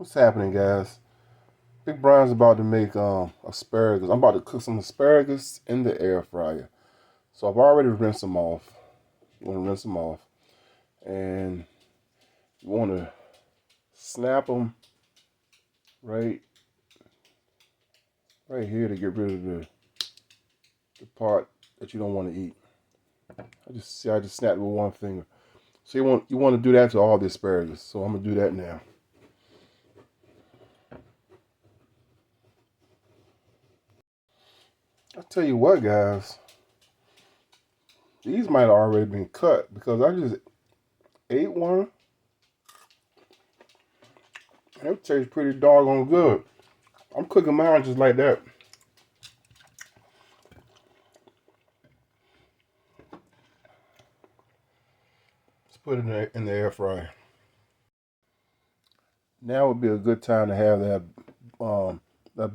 What's happening, guys? Big Brian's about to make asparagus. I'm about to cook some asparagus in the air fryer. So I've already rinsed them off. You want to rinse them off, and you want to snap them right here to get rid of the part that you don't want to eat. I just snapped it with one finger. So you want to do that to all the asparagus. So I'm gonna do that now. I tell you what, guys, these might have already been cut because I just ate one. It tastes pretty doggone good. I'm cooking mine just like that. Let's put it in the air fryer. Now would be a good time to have that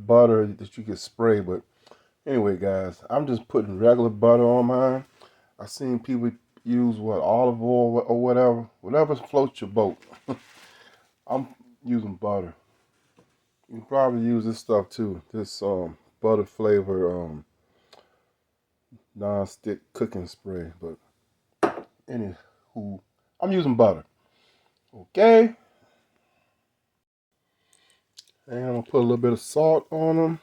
butter that you can spray. But anyway, guys, I'm just putting regular butter on mine. I've seen people use olive oil or whatever floats your boat. I'm using butter. You can probably use this stuff too. This butter flavor non-stick cooking spray. But anywho, I'm using butter. Okay. And I'm gonna put a little bit of salt on them.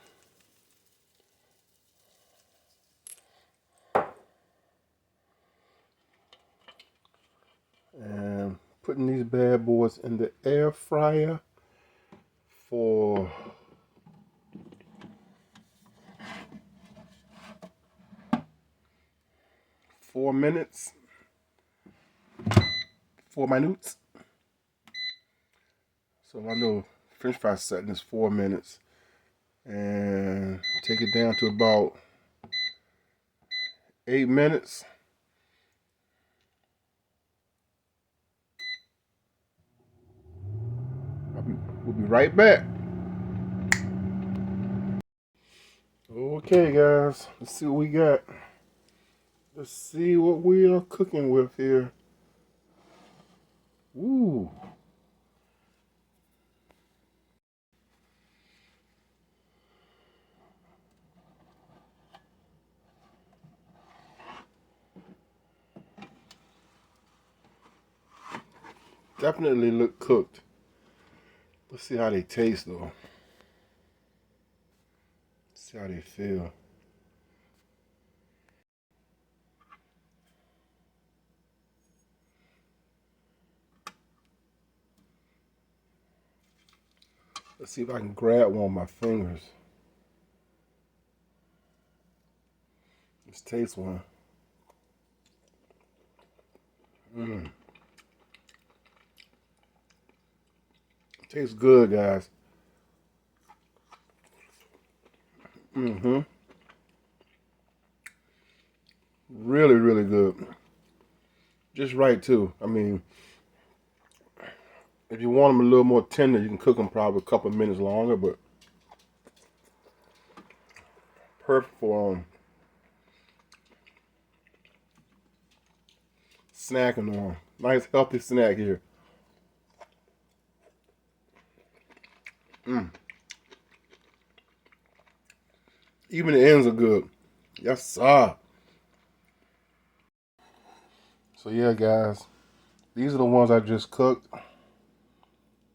And putting these bad boys in the air fryer for 4 minutes. 4 minutes. So I know French fry setting is 4 minutes. And take it down to about 8 minutes. We'll be right back. Okay, guys, let's see what we got. Let's see what we are cooking with here. Ooh. Definitely look cooked. Let's see how they taste though. See how they feel. Let's see if I can grab one with my fingers. Let's taste one. Tastes good, guys. Really, really good. Just right too. I mean, if you want them a little more tender, you can cook them probably a couple of minutes longer, but perfect for snacking on. Nice healthy snack here. Even the ends are good. Yes, sir. So yeah, guys, these are the ones I just cooked.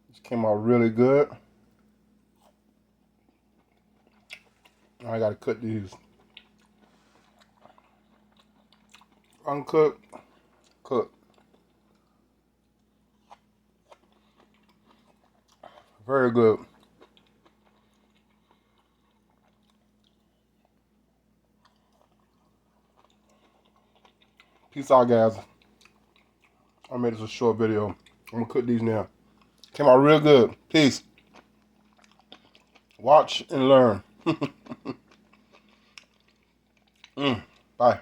These came out really good. Now I gotta cut these. Uncooked, cooked. Very good. Peace out, guys. I made this a short video. I'm gonna cook these now. Came out real good. Peace. Watch and learn. Bye.